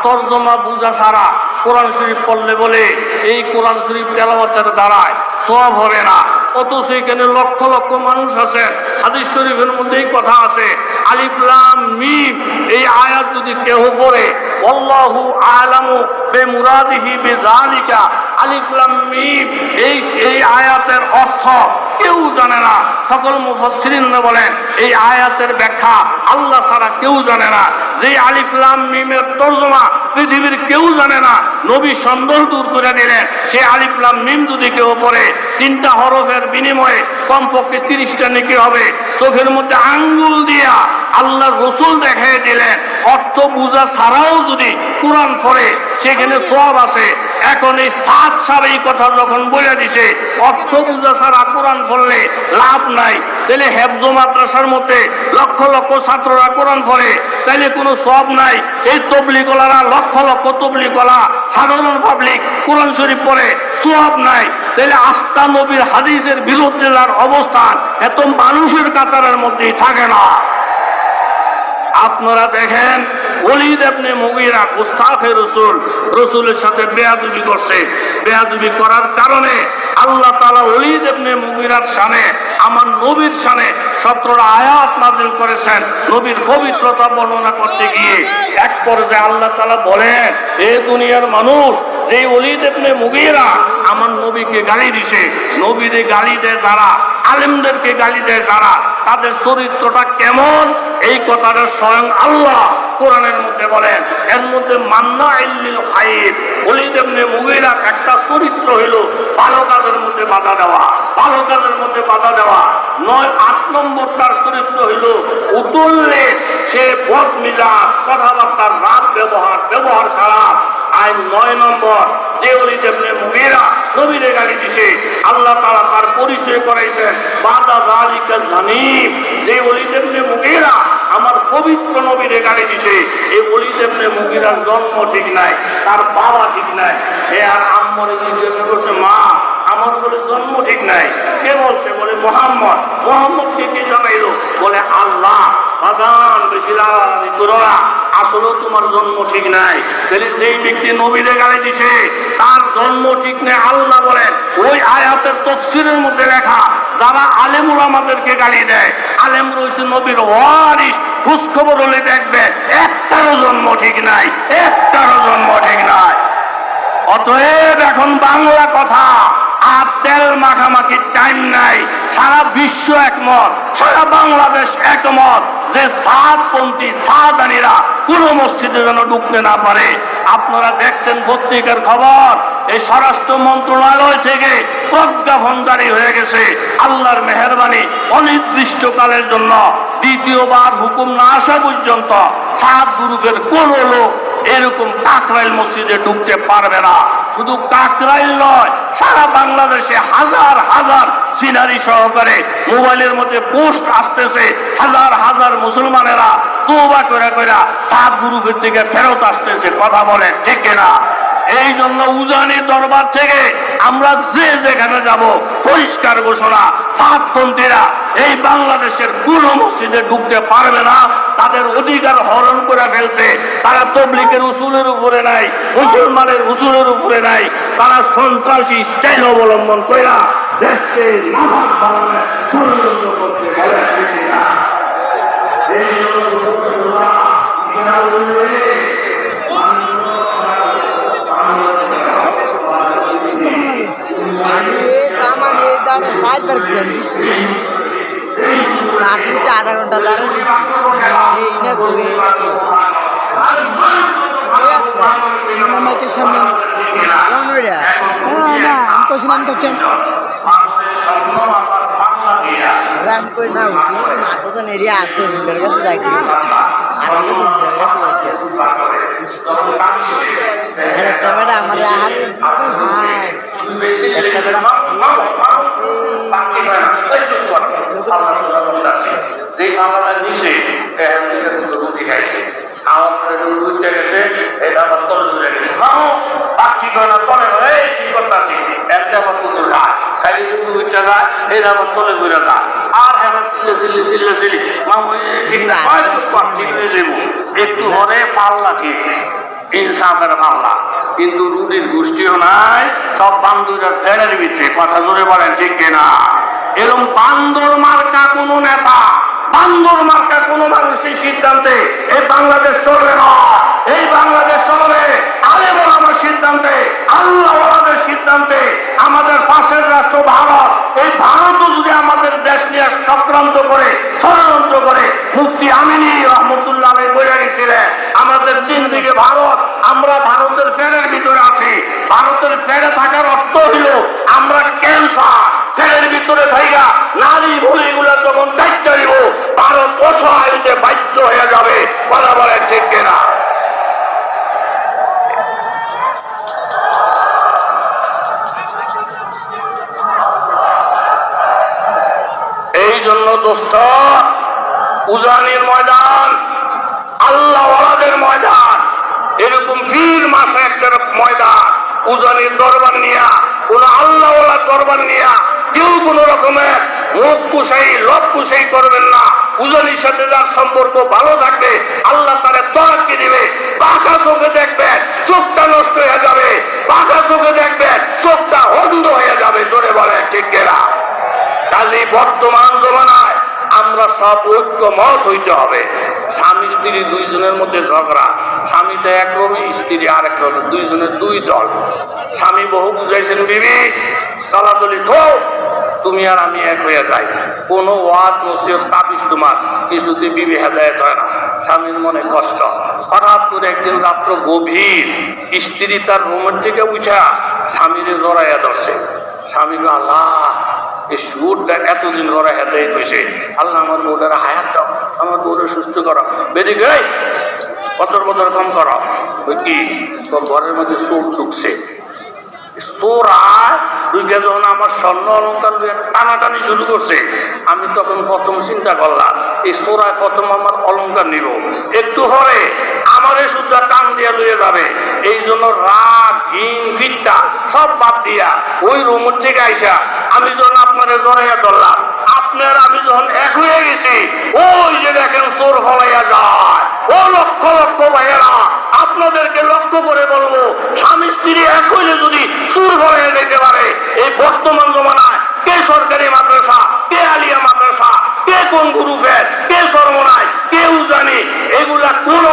তর্জমা বুঝা ছাড়া কোরআন শরীফ পড়লে বলে এই কোরআন শরীফ তেলাওয়াতের দ্বারায় সওয়াব হবে না। অথচ এখানে লক্ষ লক্ষ মানুষ আছেন, হাদিস শরীফের মধ্যেই কথা আছে, আলিফ লাম মিম এই আয়াত যদি কেউ পড়ে, আল্লাহু আ'লামু বিমুরাদিহি বিযালিকা, আলিফ লাম মিম এই আয়াতের অর্থ কেউ জানে না। সকল মুফাসসিরিনরা বলেন এই আয়াতের ব্যাখ্যা আল্লাহ ছাড়া কেউ জানে না। যে আলিফ লাম মিমের তরজমা পৃথিবীর কেউ জানে না, নবী সন্দেহ দূর করে দিলেন। সে আলিফ লাম মিম যদি কেউ পড়ে 3টা হরফের বিনিময়ে কমপক্ষে 30টা নেকি হবে। চোখের মধ্যে আঙ্গুল দিয়া আল্লাহ রসুল দেখিয়ে দিলেন, অর্থ বুঝা ছাড়াও যদি কোরআন পড়ে সেখানে সওয়াব আছে। এখন এই 7 সার এই কথা যখন বলে দিছে, অর্থ বুঝা ছাড়া কোরআন পড়লে লাভ নাই, তাহলে হেফজ মাদ্রাসার মধ্যে লক্ষ লক্ষ ছাত্ররা কোরআন পড়ে, তাইলে কোনো সওয়াব নাই। এই তাবলীগওয়ালারা লক্ষ লক্ষ তাবলীগওয়ালা সাধারণ পাবলিক কোরআন শরীফ পড়ে, সওয়াব নাই। তাহলে আস্থা নবীর হাদিসের বিরুদ্ধে যার অবস্থান এত মানুষের কাতারের মধ্যেই থাকে না। আপনারা দেখেন ওলীদ ইবনে মুগীরা গুস্তাখে রসুলের সাথে বেয়াদবি করছে। বেয়াদবি করার কারণে আল্লাহ তাআলা ওলীদ ইবনে মুগীরার শানে, আমার নবীর শানে 17টা আয়াত নাযিল করেছেন। নবীর পবিত্রতা বর্ণনা করতে গিয়ে এক পর্যায়ে আল্লাহ তাআলা বলেন, এ দুনিয়ার মানুষ, যে ওলীদ ইবনে মুগীরা আমার নবীকে গালি দিছে, নবীরে গালি দেয় যারা, আলেমদেরকে গালি দেয় যারা, তাদের চরিত্রটা কেমন এই কথাটা স্বয়ং আল্লাহ কোরআনের মধ্যে বলেন। এর মধ্যে মান্নাইল লিল খায়র, ওলীদ ইবনে মুগীরা একটা চরিত্র হইল ভালো কাজের মধ্যে বাধা দেওয়া, ভালো কাজের মধ্যে বাধা দেওয়া। 8 নম্বর তার চরিত্র হইল উতুল্লে, সে বদমিজাজ, কথাবার্তার রাত ব্যবহার খারাপ। আর 9 নম্বর, যে ওলীদ ইবনে মুগীরা নবীরে গালি দিছে, আল্লাহ তাআলা তার পরিচয় করাইছেন বাদা যালিকা জানিব, যে ওলীদ ইবনে মুগীরা আমার পবিত্র নবীরে গালি দিছে, এই ওলীদ ইবনে মুগীরার জন্ম ঠিক নাই, তার বাবা ঠিক নাই। এ আর আম্মরে জিজ্ঞাসা করছে, মা আমার বলে জন্ম ঠিক নাই, কে বলছে? বলে মোহাম্মদকে কে জানাইলো? বলে আল্লাহ। বাগান বেশি লাগালাগি করো না, আসলেও তোমার জন্ম ঠিক নাই। তাহলে যেই ব্যক্তি নবীরে গালি দিছে তার জন্ম ঠিক নেই। আল্লাহ বলেন ওই আয়াতের তাফসীরের মধ্যে লেখা, যারা আলেম ওলামাদেরকে গালি দেয়, আলেম রয়েছে নবীর ওয়ারিস, খোঁজ খবর হলে দেখবে একটারও জন্ম ঠিক নাই, একটারও জন্ম ঠিক নাই। অতএব এখন বাংলা কথা আর তেল মাখামাখির টাইম নাই। সারা বিশ্ব একমত, সারা বাংলাদেশ একমত যে সাদপন্থী সাদানিরা কোন মসজিদে যেন ঢুকতে না পারে। আপনারা দেখছেন পত্রিকার খবর, এই স্বরাষ্ট্র মন্ত্রণালয় থেকে প্রজ্ঞাপন জারি হয়ে গেছে। আল্লাহর মেহেরবানি অনির্দিষ্টকালের জন্য দ্বিতীয়বার হুকুম না আসা পর্যন্ত সাত গ্রুপের কোন লোক এরকম কাকরাইল মসজিদে ঢুকতে পারবে না। শুধু কাকরাইল নয়, সারা বাংলাদেশে হাজার হাজার সিনারি সহকারে মোবাইলের মধ্যে পোস্ট আসতেছে। হাজার হাজার মুসলমানেরা তওবা করে করে সাত গ্রুপের দিকে ফেরত আসতেছে। কথা বলেন ঠিক কিনা? এই জন্য উজানির দরবার থেকে আমরা যে যেখানে যাব পরিষ্কার ঘোষণা, সাতপন্থীরা এই বাংলাদেশের কোন মসজিদে ঢুকতে পারবে না। তাদের অধিকার হরণ করে ফেলছে। তারা তবলিগের উসুলের উপরে নাই, মুসলমানের উসুলের উপরে নাই। তারা সন্ত্রাসী স্টাইল অবলম্বন করে দেশকে নাফাক বানানোর ষড়যন্ত্র করতে বলে না। এই আধা ঘন্টা দাঁড়িয়ে সামনে রাম কই না মাথা তো নেড়িয়ে আসছে ভুলের কাছে যাইতে একটা বেটা আমার একটা বেটা যে মামলা নিচে রুটি খাইছে, আমার রুটিটা গেছে, এটা আমার তলে ধরে গেছে। পাখি কয়না তলে হয়ে কি করতেছি, একটা আমার পুতুল ঘাট খাইলে শুধু উঠতে যায়, এটা আমার তলে ঘুরে যায়। আর হ্যাঁ চিল্লে চিল্লে চিল্লি মামু ঠিক না ঠিক হয়ে যাবো। একটু হরে পাল্লা ঠিক ইনসাফের পাল্লা, কিন্তু রুটির গোষ্ঠীও নাই। সব বান্ধবীরা ফেরের ভিতরে। কথা জোরে বলেন ঠিক কিনা? এরকম বান্দর মার্কা কোন নেতা, বান্দর মার্কা কোন মানুষের সিদ্ধান্তে এই বাংলাদেশ চলবে না। এই বাংলাদেশ চলবে আলেম ওলামার সিদ্ধান্তে, আল্লাহ ওয়ালাদের সিদ্ধান্তে। আমাদের পাশের রাষ্ট্র ভারত, এই ভারতও যদি আমাদের দেশ নিয়ে চক্রান্ত করে ষড়যন্ত্র করে, মুফতি আমিনী রহমতুল্লাহ আলাইহি বলে গেছিলেন আমাদের তিন দিকে ভারত, আমরা ভারতের ফেরের ভিতরে আছি। ভারতের ফেরে থাকার অর্থ হইল আমরা ক্যান্সার। ফেরের ভিতরে থাইগা নারী ভুলিগুলো যখন দায়িত্ব নিব, ভারত অসহায় হইতে বাধ্য হয়ে যাবে। বলা বলে ঠিক কিনা? এই জন্য দোস্ত, উজানির ময়দান আল্লাহ ওয়ালাদের ময়দান, এরকম ফির মাসে একটা ময়দান। উজানির দরবার নিয়া, কোন আল্লাহ ওয়ালার দরবার নিয়া কেউ কোন রকমের মুখ কুশাই লব কুশাই করবেন না। উজানির সাথে যার সম্পর্ক ভালো থাকবে আল্লাহ তারে তরক্কি দিবে। পাকা চোখে দেখবেন চোখটা নষ্ট হয়ে যাবে, পাকা চোখে দেখবেন চোখটা অন্ধ হয়ে যাবে। জোরে বলেন ঠিক কিনা? কাজে বর্তমান জমানায় আমরা সব ঐক্যমত হইতে হবে। স্বামী স্ত্রী দুইজনের মধ্যে ঝগড়া, স্বামীটা একরকম, স্ত্রী আরেক রকম, দুইজনের দুই দল। স্বামী বহু বুঝাইছেন, বিবি দলাদলি তো তুমি আর আমি এক হয়ে যাই। কোনো ওয়াজ নসিহত তাবিজ তোমার কিছুতে বিবি হেদায়েত হয় না। স্বামীর মনে কষ্ট। হঠাৎ করে একদিন রাত্র গভীর, স্ত্রী তার রুমের থেকে উঠা স্বামীরে জড়াইয়া ধরছে। স্বামীকে আল্লাহ এই সুরটা এতদিন ধরে হেঁটে হয়েছে, আল্লাহ আমার বউটার হায়াত দাও, আমার বউটা সুস্থ করো। বেরিয়ে গেই বছর বছর কম করো। ওই কি তোর ঘরের মধ্যে চোর ঢুকছে। চোরা ঢুকে যখন আমার স্বর্ণ অলঙ্কার টানাটানি শুরু করছে, আমি তখন প্রথম চিন্তা করলাম এই চোরায় প্রথম আমার অলঙ্কার নিব। একটু পরে আমারে শুদ্ধ টান দিয়ে লুয়ে যাবে। এই জন্য রাগ ঘিন ফিটটা সব বাদ দিয়া ওই রুমের থেকে আইসা আমি যখন আপনারে জড়াইয়া ধরলাম, আপনার আমি যখন এক হয়ে গেছি, ওই যে দেখেন চোর ফলাইয়া যায়, ও লক্ষ লক্ষ ভাইয়েরা, আপনাদেরকে লক্ষ্য করে বলবো, স্বামী স্ত্রী এক হইলে যদি সুর হয়ে যেতে পারে, এই বর্তমান জমানায় কে সরকারি মাদ্রাসা, কে আলিয়া মাদ্রাসা, কে কোন গ্রুপের, কে সর্বনায়, কে উজানি, এগুলা কোনো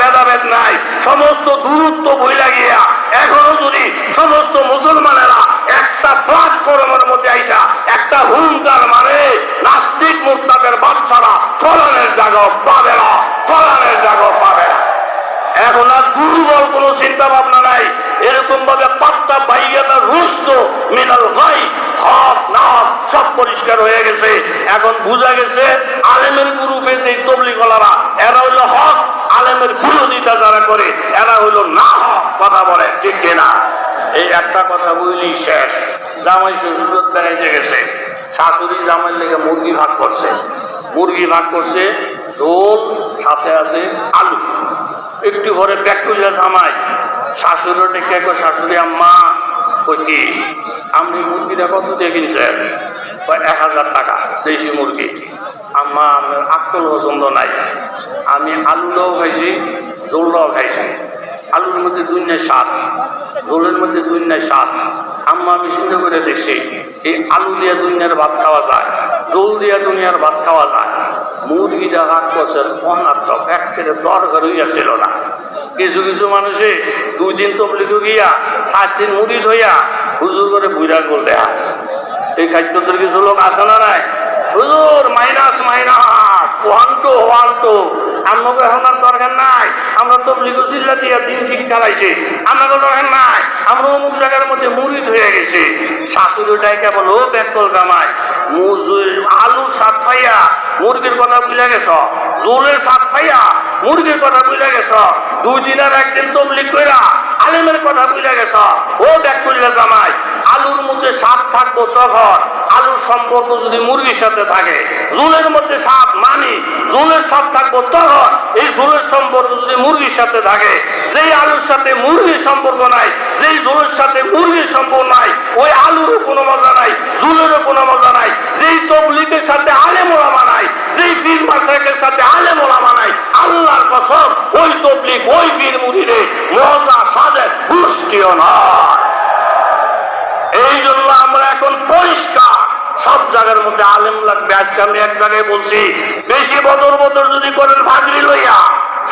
ভেদাভেদ নাই। সমস্ত দূরত্ব বই লাগিয়া এখনো যদি সমস্ত মুসলমানেরা একটা প্ল্যাটফর্মের মধ্যে আইসা একটা হুঙ্কার মানে নাস্তিক মুরতাদের বাচ্চারা ফলানের জায়গা পাবে না, ফলানের জায়গা পাবে না। এখন আর দুর্বল কোন চিন্তা ভাবনা নাই। এরকম ভাবে পাত্তা বাইয়াটা রুষ্ট মিনাল ভাই হক নাম সব পরিষ্কার হয়ে গেছে। এখন বুঝা গেছে আলেমের গ্রুপে যে তবলিগলারা এরা হইল হক, আলেমের বিরোধিতা যারা করে এরা হইল না হক। কথা বলে ঠিক কিনা? এই একটা কথা বললি শেষ। জামাই শ্বশুর বেড়াইতে গেছে, শাশুড়ি জামাইয়ের লেগে মুরগি ভাগ করছে, মুরগি ভাগ করছে, ঝোল সাথে আছে আলু। একটু ঘরে ব্যাগ করলে জামাই শাশুড়ি ডেকে কয়, শাশুড়ি আম্মা কই কি আপনি মুরগিটা কত দিয়ে কিনছেন? 1000 টাকা দেশি মুরগি। আম্মা আমার আকল পছন্দ নাই, আমি আলুটাও খাইছি, ঝোলটাও খাইছি। আলুর মধ্যে দুনিয়ায় স্বাদ, ঝোলের মধ্যে দুনিয়ায় স্বাদ। আম্মা আমি চিন্তা করে দেখছি, এই আলু দিয়ে দুনিয়ার ভাত খাওয়া যায়, ঝোল দিয়ে দুনিয়ার ভাত খাওয়া যায়। মুরগিটা রাগ করছে অনার্থক, এক খেলে দরকার হইয়াছিল না। কিছু কিছু মানুষে 2 দিন তবলিগ গিয়া 7 দিন মুড়ি ধইয়া হুজুর করে বুঝা গোল দেয়া। এই খাদ্যদের কিছু লোক আসে না নাই, হুজুর মাইনাস মাইনাস ওয়ান্টো ওয়ান্টো, আমাকে এখন আর দরকার নাই, আমরা তবলিগ চিল্লা দিয়া দিন ঠিক চালাইছি, আমাকে দরকার নাই, আমরা অমুক জায়গার মধ্যে মুড়ি হয়ে গেছি। শাশুড়িটাই কেবল ও পেট্রোল কামায়, আলুর স্বাদ খাইয়া মুরগির কথা বুঝে গেছ, জোলের স্বাদ খাইয়া মুরগির কথা বুঝে গেছ, 2 দিনের একদিন তবলিগ কইরা আলেমের কথা বুঝে গেছ। ও দেখ করলে জামাই, আলুর মধ্যে স্বাদ থাকবো তখন আলুর সম্পর্ক যদি মুরগির সাথে থাকে, ঝোলের মধ্যে স্বাদ মানি ঝোলের স্বাদ থাকবো তখন এই ঝোলের সম্পর্ক যদি মুরগির সাথে থাকে। যেই আলুর সাথে মুরগির সম্পর্ক নাই, যেই ঝোলের সাথে মুরগির সম্পর্ক নাই, ওই আলুরও কোনো মজা নাই, ঝোলেরও কোনো মজা নাই। যেই তবলিগের সাথে আলেম ওলামা নাই, যেই পীর মাশায়েখের সাথে আলেম ওলামা নাই, আল্লাহর কসম ওই তবলিগ ওই পীর মুরিদের মজা স্বাদের পুষ্টিও নয়। এই জন্য আমরা এখন পরিষ্কার সব জায়গার মধ্যে আলেম লাগবে। আজকে আমি এক জায়গায় বলছি, বেশি বদর বদর যদি করেন ভাগরি লইয়া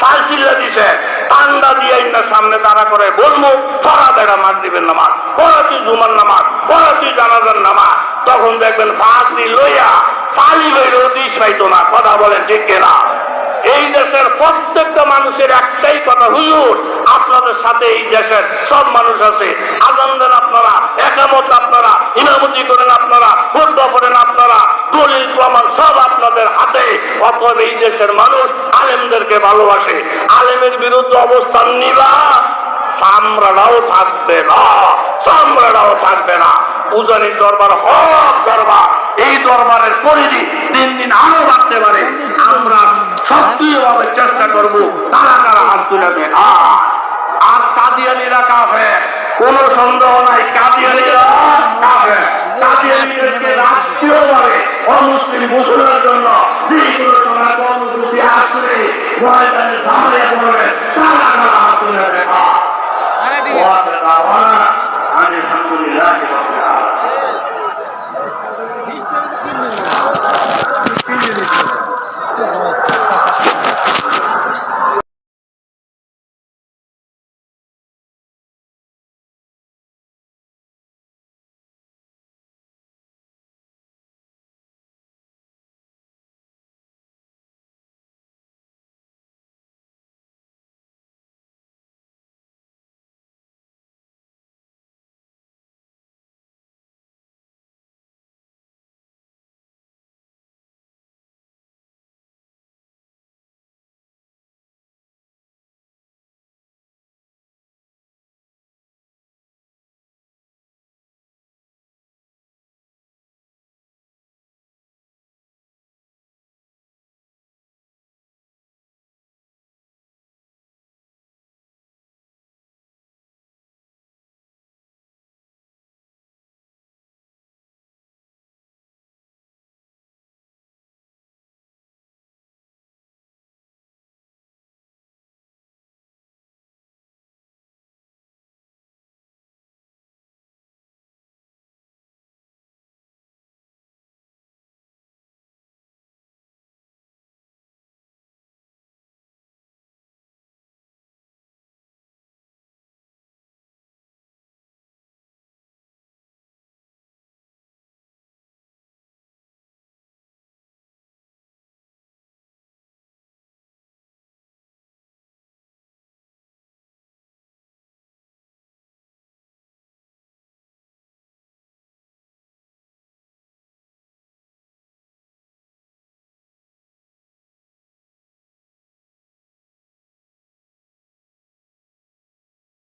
সালসিল্লা দিছে ঠান্ডা দিয়ে না সামনে তারা করে বলবো ফরা দেখা মার দিবেন নামাজ, পড়াতি জুমার নামাজ, পড়াতি জানাজার নামাজ, তখন দেখবেন ভাগরি লইয়া সালি লইলেও দিস পাইতো না। কথা বলেন ঠিক কিনা? এই দেশের প্রত্যেকটা মানুষের একটাই কথা, হুজুর আপনাদের সাথে এই দেশের সব মানুষ আছে, আজান দেন আপনারা, একামত আপনারা, ইমামতি করেন আপনারা, খুতবা পড়েন আপনারা, দলিল প্রমাণ সব আপনাদের হাতে। অতএব এই দেশের মানুষ আলেমদেরকে ভালোবাসে। আলেমের বিরুদ্ধে অবস্থান নিবা, সামরাটাও থাকবে না, সামরাটাও থাকবে না। উজানির দরবার হক দরবার, এই দরবারের পরিধি দিন দিন আরো বাড়তে পারে। আমরা সক্রিয়ভাবে চেষ্টা করবো তারা তারা হাত তুলে দেন। আর কাদিয়ানিরা কাফের, কোনো সন্দেহ নাই, কাদিয়ানিরা কাফের। কাদিয়ানিদেরকে রাষ্ট্রীয়ভাবে অমুসলিম ঘোষণার জন্য যেগুলো কর্মসূচি আসলে ময়দানে